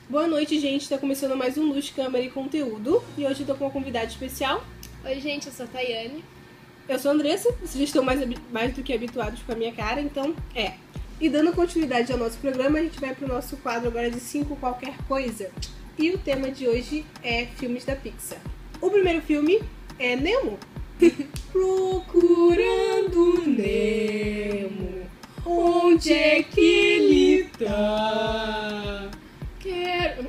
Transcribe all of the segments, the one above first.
Boa noite, gente. Tá começando mais um Luz, Câmera e Conteúdo. E hoje eu tô com uma convidada especial. Oi, gente, eu sou a Tayane. Eu sou a Andressa. Vocês já estão mais do que habituados com a minha cara, então é. E dando continuidade ao nosso programa, a gente vai pro nosso quadro agora de 5 qualquer coisa. E o tema de hoje é filmes da Pixar. O primeiro filme é Nemo. Procurando Nemo, onde é que ele tá? Quero...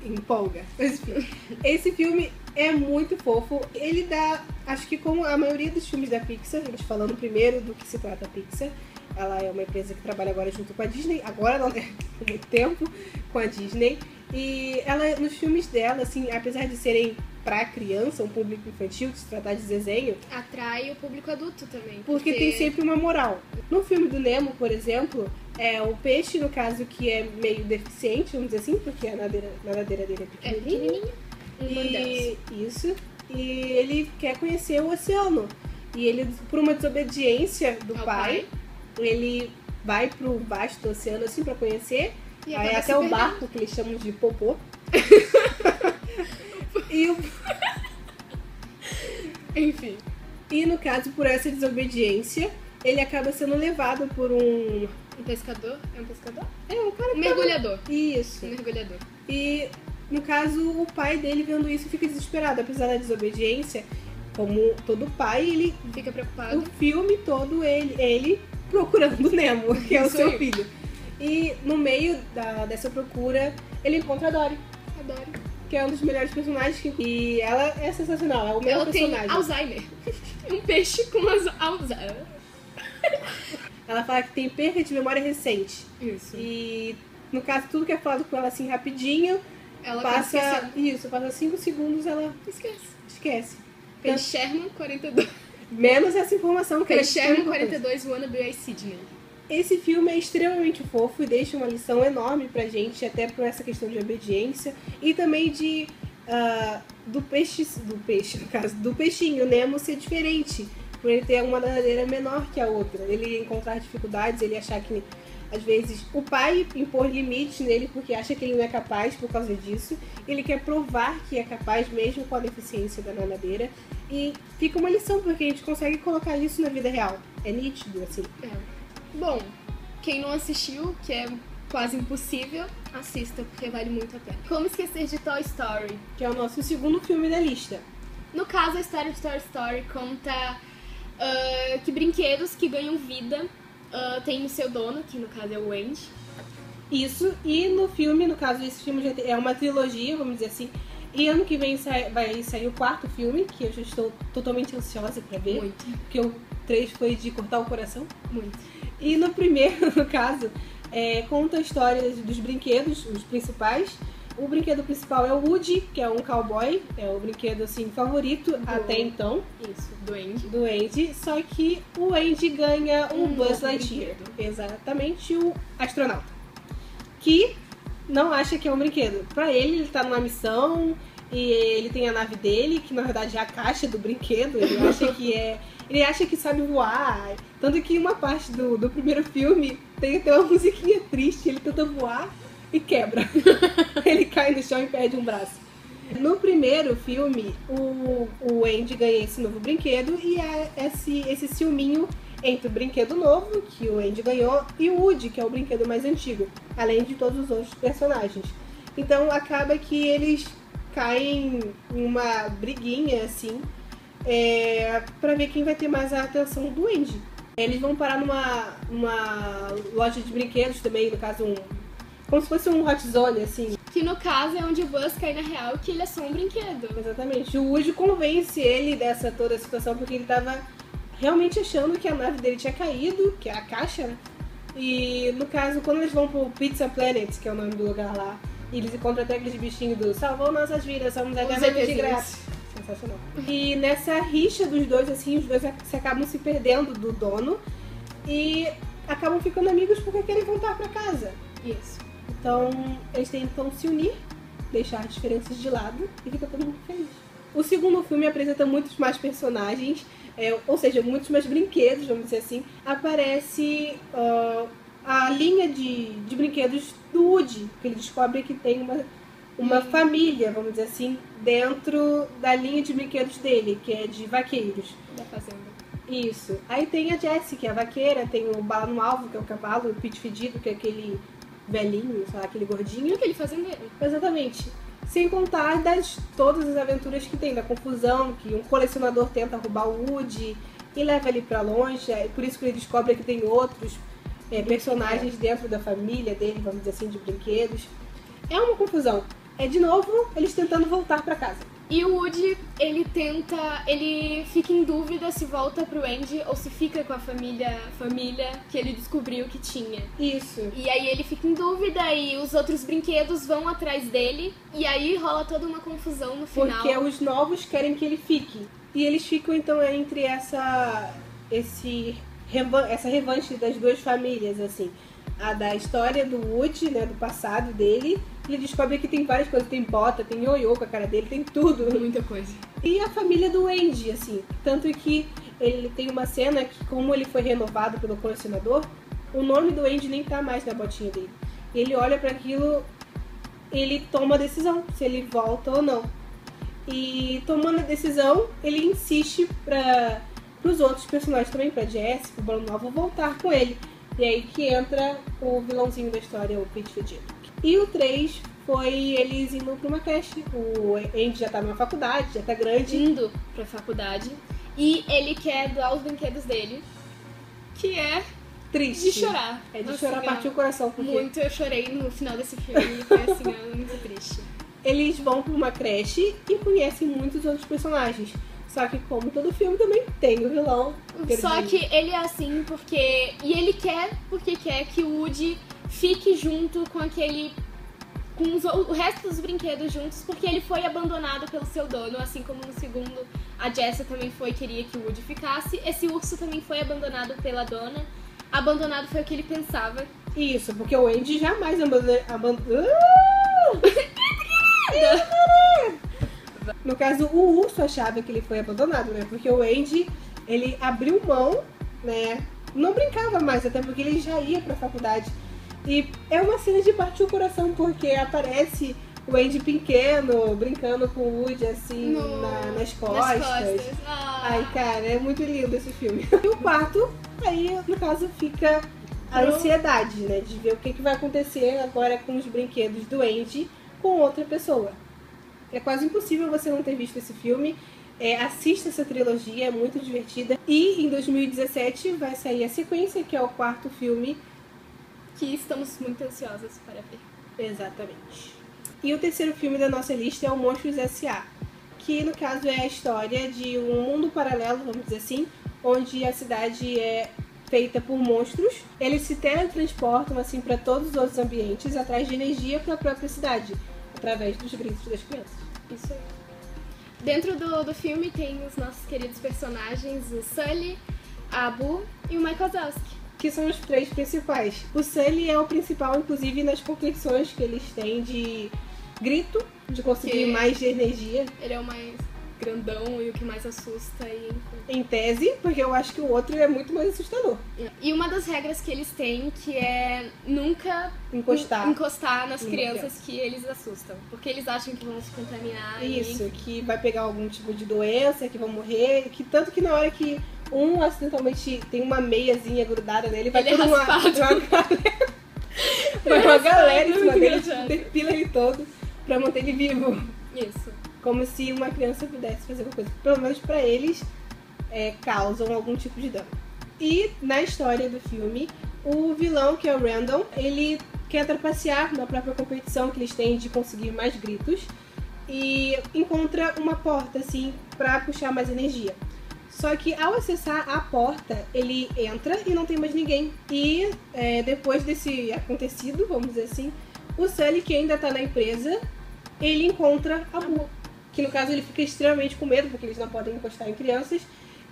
Empolga. Mas enfim, esse filme é muito fofo. Ele dá, acho que como a maioria dos filmes da Pixar, a gente falando primeiro do que se trata a Pixar. Ela é uma empresa que trabalha agora junto com a Disney. Agora não, né? Há muito tempo com a Disney. E ela, nos filmes dela, assim, apesar de serem pra criança, um público infantil, de se tratar de desenho, atrai o público adulto também. Porque tem sempre uma moral. No filme do Nemo, por exemplo, é o peixe, no caso, que é meio deficiente, vamos dizer assim, porque a nadadeira dele é pequenininha. Isso. E ele quer conhecer o oceano. E ele, por uma desobediência do pai, ele vai pro vasto oceano, assim, pra conhecer. E aí até o barco, que eles chamam de popô. Enfim. E no caso, por essa desobediência, ele acaba sendo levado por um pescador? É um pescador? É, um cara... Um mergulhador. Isso. Um mergulhador. E, no caso, o pai dele, vendo isso, fica desesperado. Apesar da desobediência, como todo pai, ele... fica preocupado. O filme todo, ele procurando Nemo, que é o seu filho. E no meio dessa procura, ele encontra a Dory. A Dory. Que é um dos melhores personagens. E ela é sensacional, é o melhor personagem. Ela tem Alzheimer. Um peixe com Alzheimer. Ela fala que tem perda de memória recente. Isso. E, no caso, tudo que é falado com ela assim rapidinho, ela passa 5 segundos, ela esquece. Peixe Sherman 42. Menos essa informação que Peixe Sherman 42, Wannabe I Sydney. Esse filme é extremamente fofo e deixa uma lição enorme pra gente, até por essa questão de obediência e também de do peixinho, Nemo, ser diferente, por ele ter uma nadadeira menor que a outra, ele encontrar dificuldades, ele achar que às vezes o pai impor limites nele porque acha que ele não é capaz por causa disso, ele quer provar que é capaz mesmo com a deficiência da nadadeira e fica uma lição porque a gente consegue colocar isso na vida real, é nítido assim. Bom, quem não assistiu, que é quase impossível, assista, porque vale muito a pena. Como esquecer de Toy Story? Que é o nosso segundo filme da lista. No caso, a história de Toy Story conta que brinquedos que ganham vida têm o seu dono, que no caso é o Andy. Isso, e no filme, no caso, esse filme já é uma trilogia, vamos dizer assim. E ano que vem vai sair o quarto filme, que eu já estou totalmente ansiosa pra ver. Muito. Porque o 3 foi de cortar o coração. Muito. E no primeiro, no caso, conta a história dos brinquedos, os principais. O brinquedo principal é o Woody, que é um cowboy. É o brinquedo, assim, favorito até então. Isso, do Andy. Do Andy. Só que o Andy ganha um Buzz Lightyear. Exatamente, o astronauta. Que não acha que é um brinquedo. Pra ele tá numa missão e ele tem a nave dele, que na verdade é a caixa do brinquedo. Ele acha que sabe voar. Tanto que uma parte do primeiro filme tem até uma musiquinha triste. Ele tenta voar e quebra. Ele cai no chão e perde um braço. No primeiro filme, o Andy ganha esse novo brinquedo e há esse ciúminho entre o brinquedo novo, que o Andy ganhou, e o Woody, que é o brinquedo mais antigo, além de todos os outros personagens. Então acaba que eles caem em uma briguinha, assim, pra ver quem vai ter mais a atenção do Andy. Eles vão parar numa loja de brinquedos também, no caso, como se fosse um hot zone, assim. Que no caso é onde o Buzz cai na real, que ele é só um brinquedo. Exatamente. O Woody convence ele dessa toda a situação, porque ele tava realmente achando que a nave dele tinha caído, que é a caixa, né? E no caso, quando eles vão pro Pizza Planet, que é o nome do lugar lá, e eles encontram até aqueles bichinhos do salvou nossas vidas, somos eternamente de graça. Sensacional. E nessa rixa dos dois, assim, os dois se acabam se perdendo do dono e acabam ficando amigos porque querem voltar pra casa. Isso. Então, eles tentam se unir, deixar as diferenças de lado e fica todo mundo feliz. O segundo filme apresenta muitos mais personagens. ou seja, muitos mais brinquedos, vamos dizer assim, aparece a linha de brinquedos do Woody, que ele descobre que tem uma família, vamos dizer assim, dentro da linha de brinquedos dele, que é de vaqueiros. Da fazenda. Isso. Aí tem a Jessie, que é a vaqueira, tem o Bala no Alvo, que é o cavalo, o Pete Fedido, que é aquele velhinho, sei lá, aquele gordinho. Aquele fazendeiro. Exatamente. Sem contar todas as aventuras que tem, da confusão, que um colecionador tenta roubar o Woody e leva ele pra longe, por isso que ele descobre que tem outros personagens dentro da família dele, vamos dizer assim, de brinquedos. É uma confusão. É, de novo, eles tentando voltar pra casa. E o Woody, ele fica em dúvida se volta pro Andy ou se fica com a família que ele descobriu que tinha. Isso. E aí ele fica em dúvida e os outros brinquedos vão atrás dele. E aí rola toda uma confusão no final. Porque os novos querem que ele fique. E eles ficam, então, entre essa revanche das duas famílias, assim. A da história do Woody, né, do passado dele. Ele descobre que tem várias coisas, tem bota, tem ioiô com a cara dele, tem tudo. Muita coisa. E a família do Andy, assim. Tanto que ele tem uma cena que, como ele foi renovado pelo colecionador, o nome do Andy nem tá mais na botinha dele. Ele olha para aquilo, ele toma a decisão, se ele volta ou não. E tomando a decisão, ele insiste para os outros personagens também, pra Jessie, pro Bala Novo, voltar com ele. E aí que entra o vilãozinho da história, o Pete Fedido. E o 3 foi eles indo pra uma creche. O Andy já tá numa faculdade, já tá grande. Indo pra faculdade. E ele quer doar os brinquedos dele. Que é Triste. de chorar. É de Assim, chorar, partir o coração. Porque muito, eu chorei no final desse filme. Foi assim, muito triste. Eles vão pra uma creche e conhecem muitos outros personagens. Só que, como todo filme, também tem o vilão. Só que ele é assim porque... E ele porque quer que o Woody fique junto com o resto dos brinquedos juntos, porque ele foi abandonado pelo seu dono, assim como no segundo a Jessie também queria que o Woody ficasse. Esse urso também foi abandonado pela dona. Abandonado foi o que ele pensava. Isso, porque o Andy jamais abandonou. No caso, o urso achava que ele foi abandonado, né? Porque o Andy, ele abriu mão, né? Não brincava mais, até porque ele já ia pra faculdade. E é uma cena de partir o coração, porque aparece o Andy pequeno, brincando com o Woody, assim, nas costas. Ai, cara, é muito lindo esse filme. E o quarto, aí, no caso, fica a ansiedade, né? De ver o que vai acontecer agora com os brinquedos do Andy com outra pessoa. É quase impossível você não ter visto esse filme. Assista essa trilogia, é muito divertida. E em 2017 vai sair a sequência, que é o quarto filme. Que estamos muito ansiosas para ver. Exatamente. E o terceiro filme da nossa lista é o Monstros S.A., que no caso é a história de um mundo paralelo, vamos dizer assim, onde a cidade é feita por monstros. Eles se teletransportam assim para todos os outros ambientes, atrás de energia para a própria cidade, através dos gritos das crianças. Isso aí. Dentro do filme tem os nossos queridos personagens, o Sully, a Boo e o Mike Wazowski. Que são os três principais. O Sully é o principal, inclusive, nas competições que eles têm de grito, de conseguir mais de energia. Ele é o mais grandão e o que mais assusta. Em tese, porque eu acho que o outro é muito mais assustador. E uma das regras que eles têm que é nunca encostar nas crianças que eles assustam. Porque eles acham que vão se contaminar. Isso, que vai pegar algum tipo de doença, que vão morrer. Que tanto que na hora que um acidentalmente tem uma meiazinha grudada nele, vai toda uma galera em cima dele, depila ele todo pra manter ele vivo. Isso. Como se uma criança pudesse fazer alguma coisa. Pelo menos pra eles, causam algum tipo de dano. E na história do filme, o vilão, que é o Randall, ele quer trapacear na própria competição que eles têm de conseguir mais gritos e encontra uma porta, assim, pra puxar mais energia. Só que ao acessar a porta, ele entra e não tem mais ninguém. E depois desse acontecido, vamos dizer assim, o Sully, que ainda tá na empresa, ele encontra a Boo. Que no caso ele fica extremamente com medo, porque eles não podem encostar em crianças.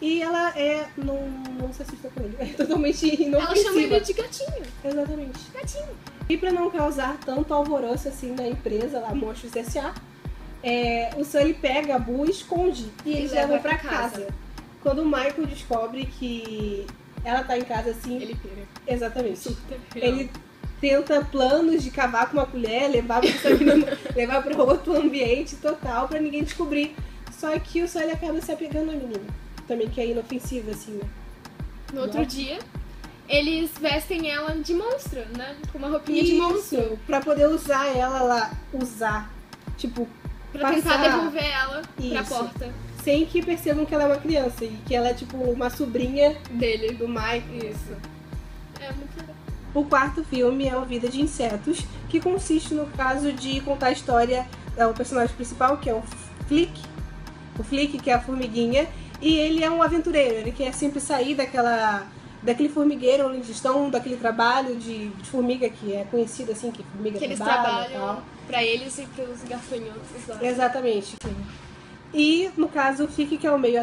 E ela não se assusta com ele. É totalmente inofensiva. Ela chama ele de gatinho. Exatamente. Gatinho. E pra não causar tanto alvoroço assim na empresa, lá, Monstros S.A., o Sully pega a Boo e esconde. E eles levam pra casa. Quando o Michael descobre que ela tá em casa assim... Ele pira. Exatamente. Super Ele tenta planos de cavar com uma colher, levar pra outro ambiente total pra ninguém descobrir. Só que o Sully acaba se apegando à menina. Também que é inofensiva, assim, né? No outro dia, eles vestem ela de monstro, né? Com uma roupinha de monstro. Pra poder usar ela lá. Tipo, Pra tentar devolver ela pra porta. Sem que percebam que ela é uma criança. E que ela é, tipo, uma sobrinha Dele. do Mike. Isso. É muito legal. O quarto filme é o Vida de Insetos, que consiste no caso de contar a história do personagem principal, que é o Flick. O Flick, que é a formiguinha, e ele é um aventureiro. Ele quer sempre sair daquele formigueiro onde eles estão, daquele trabalho de formiga que é conhecido assim, que formiga que eles trabalha trabalham e tal. pra eles e pros gafanhotos lá. Exatamente. E, no caso, o Flick, que é o meio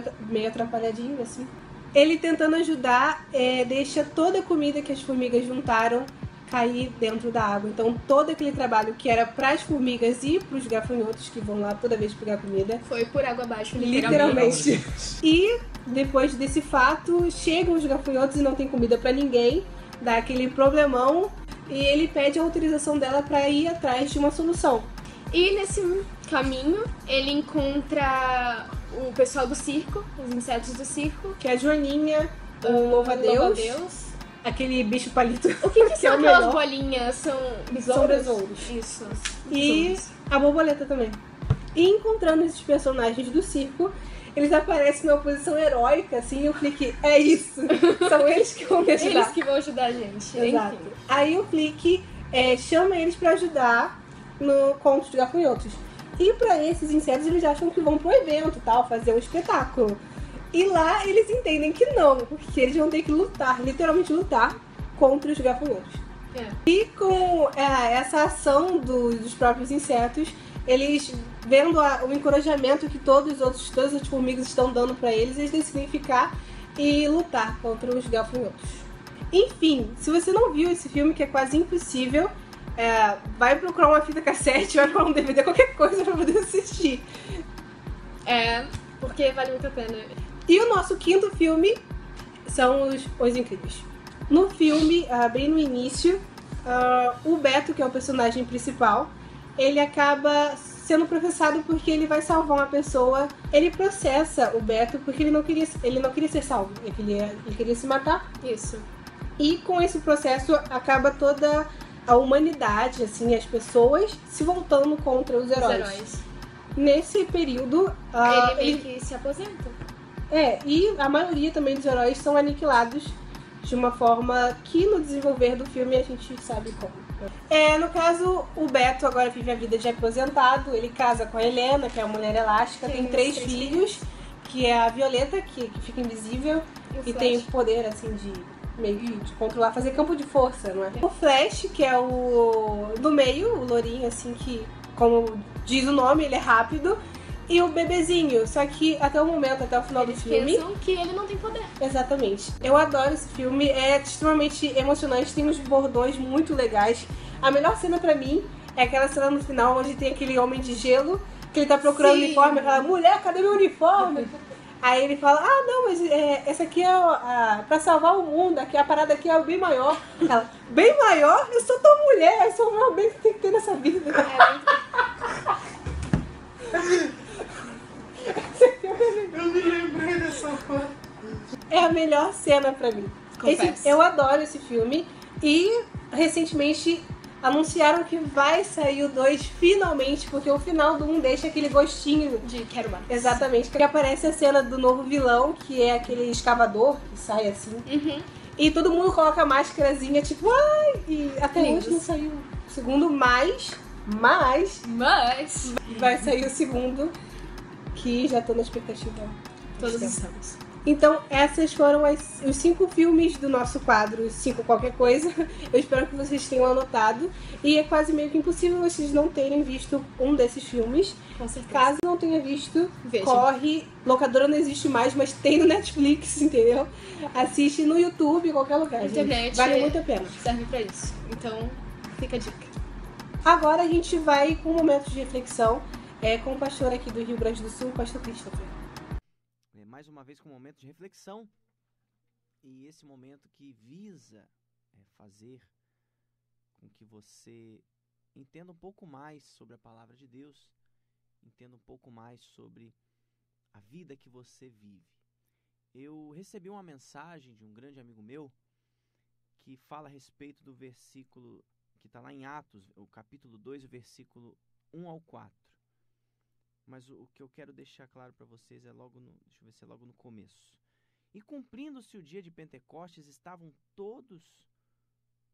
atrapalhadinho, assim, ele tentando ajudar, deixa toda a comida que as formigas juntaram cair dentro da água. Então, todo aquele trabalho que era pras formigas e pros gafanhotos que vão lá toda vez pegar comida... Foi por água abaixo, literalmente. E, depois desse fato, chegam os gafanhotos e não tem comida pra ninguém. Dá aquele problemão e ele pede a autorização dela pra ir atrás de uma solução. E nesse caminho, ele encontra o pessoal do circo, os insetos do circo. Que é a Joaninha, o Louva-a-Deus, aquele bicho palito. O que que é são o aquelas melhor. bolinhas? São besouros? São besouros. Isso. E besouros. a borboleta também. E encontrando esses personagens do circo, eles aparecem numa posição heróica, assim, e eu Flick, é isso. São eles que vão me ajudar. Eles que vão ajudar a gente. Exato. Enfim. Aí o Flick chama eles pra ajudar no conto de gafanhotos. E pra esses insetos eles acham que vão pro evento e tal, fazer um espetáculo. E lá eles entendem que não, porque eles vão ter que lutar, literalmente lutar, contra os gafanhotos. E com essa ação dos próprios insetos, eles vendo o encorajamento que todas as formigas estão dando pra eles, eles decidem ficar e lutar contra os gafanhotos. Enfim, se você não viu esse filme, que é quase impossível, vai procurar uma fita cassete, vai procurar um DVD, qualquer coisa pra poder assistir. Porque vale muito a pena. E o nosso quinto filme são Os Incríveis. No filme, bem no início, o Beto, que é o personagem principal, ele acaba sendo processado porque ele vai salvar uma pessoa. Ele processa o Beto porque ele não queria ser salvo, ele queria se matar. Isso. E com esse processo acaba toda a humanidade, assim, as pessoas se voltando contra os heróis. Nesse período, ele meio que se aposenta. E a maioria também dos heróis são aniquilados de uma forma que no desenvolver do filme a gente sabe como. No caso, o Beto agora vive a vida de aposentado, ele casa com a Helena, que é a mulher elástica, tem três filhos, que é a Violeta, que fica invisível e tem o poder, assim, de meio de controlar, fazer campo de força, não é? O Flash, que é o do meio, o lourinho, assim, que, como diz o nome, ele é rápido. E o bebezinho, só que até o momento, até o final do filme... Eles pensam que ele não tem poder. Exatamente. Eu adoro esse filme, é extremamente emocionante, tem uns bordões muito legais. A melhor cena pra mim é aquela cena no final onde tem aquele homem de gelo, que ele tá procurando uniforme, aquela mulher, cadê meu uniforme? Aí ele fala, não, mas essa aqui é pra salvar o mundo, aqui a parada aqui é bem maior. Ela, bem maior? Eu sou tua mulher, eu sou o maior bem que tem que ter nessa vida. Eu me lembrei dessa foto. É a melhor cena pra mim. Eu adoro esse filme. E recentemente anunciaram que vai sair o 2 finalmente, porque o final do 1 deixa aquele gostinho de quero mais. Exatamente, que aparece a cena do novo vilão, que é aquele escavador que sai assim. E todo mundo coloca a máscarazinha, tipo, ai! E até hoje não saiu o segundo, mas vai sair o segundo, que já tô na expectativa. Todos estamos. Então, essas foram os 5 filmes do nosso quadro 5 qualquer coisa. Eu espero que vocês tenham anotado. E é quase meio que impossível vocês não terem visto um desses filmes. Com certeza. Caso não tenha visto, veja. Corre. Locadora não existe mais, mas tem no Netflix, entendeu? Assiste no YouTube, em qualquer lugar. Internet gente. Vale muito a pena. Serve pra isso. Então, fica a dica. Agora a gente vai com um momento de reflexão com o pastor aqui do Rio Grande do Sul, o pastor Christopher. mais uma vez com um momento de reflexão. E esse momento que visa fazer com que você entenda um pouco mais sobre a palavra de Deus, entenda um pouco mais sobre a vida que você vive. Eu recebi uma mensagem de um grande amigo meu que fala a respeito do versículo que está lá em Atos, o capítulo 2, o versículo 1 ao 4. Mas o que eu quero deixar claro para vocês é logo no começo. E cumprindo-se o dia de Pentecostes, estavam todos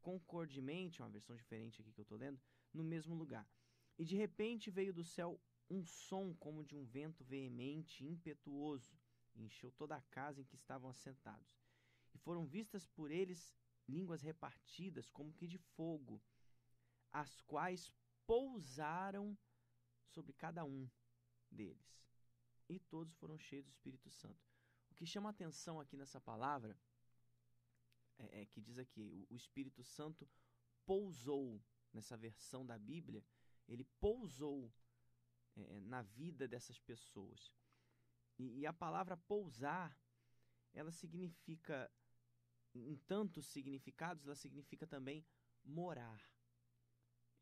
concordemente, uma versão diferente aqui que eu estou lendo, no mesmo lugar. E de repente veio do céu um som como de um vento veemente e impetuoso, e encheu toda a casa em que estavam assentados. E foram vistas por eles línguas repartidas como que de fogo, as quais pousaram sobre cada um deles. E todos foram cheios do Espírito Santo. O que chama a atenção aqui nessa palavra é que diz aqui, o Espírito Santo pousou, nessa versão da Bíblia, ele pousou na vida dessas pessoas. E a palavra pousar, ela significa, em tantos significados, ela significa também morar.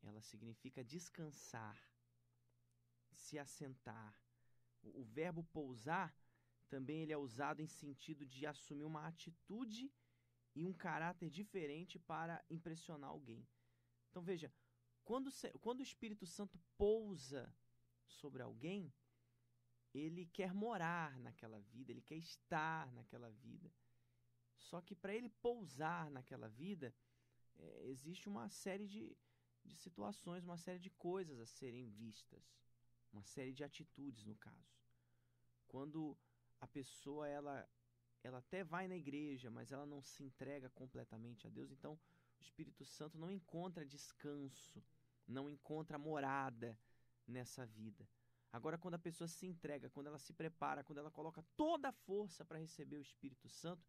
Ela significa descansar, se assentar. O verbo pousar também ele é usado em sentido de assumir uma atitude e um caráter diferente para impressionar alguém. Então veja, quando o Espírito Santo pousa sobre alguém, ele quer morar naquela vida, ele quer estar naquela vida. Só que para ele pousar naquela vida, existe uma série de situações, uma série de coisas a serem vistas, uma série de atitudes no caso. Quando a pessoa ela até vai na igreja, mas ela não se entrega completamente a Deus, então o Espírito Santo não encontra descanso, não encontra morada nessa vida. Agora, quando a pessoa se entrega, quando ela se prepara, quando ela coloca toda a força para receber o Espírito Santo,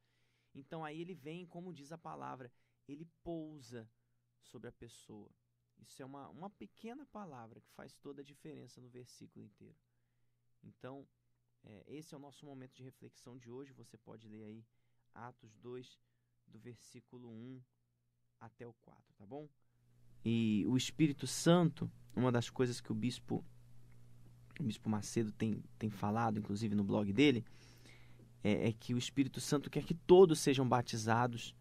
então aí ele vem, como diz a palavra, ele pousa sobre a pessoa. Isso é uma pequena palavra que faz toda a diferença no versículo inteiro. Então, esse é o nosso momento de reflexão de hoje. Você pode ler aí Atos 2, do versículo 1 até o 4, tá bom? E o Espírito Santo, uma das coisas que o Bispo Macedo tem falado, inclusive no blog dele, é que o Espírito Santo quer que todos sejam batizados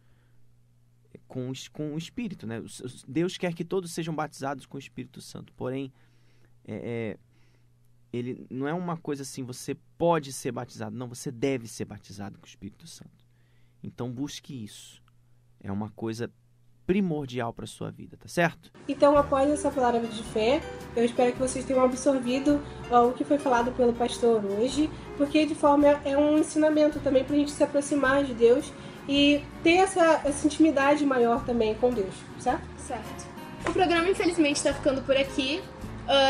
com o Espírito, né? Deus quer que todos sejam batizados com o Espírito Santo, porém, ele não é uma coisa assim, você pode ser batizado, não, você deve ser batizado com o Espírito Santo. Então busque isso, é uma coisa primordial para a sua vida, tá certo? Então, após essa palavra de fé, eu espero que vocês tenham absorvido o que foi falado pelo pastor hoje, porque de forma é um ensinamento também para a gente se aproximar de Deus e ter essa intimidade maior também com Deus, certo? Certo. O programa, infelizmente, está ficando por aqui.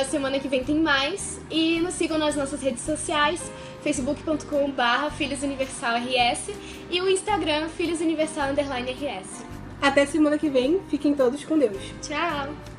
Semana que vem tem mais. E nos sigam nas nossas redes sociais, facebook.com/filhosuniversalrs e o Instagram filhosuniversal_rs. Até semana que vem. Fiquem todos com Deus. Tchau!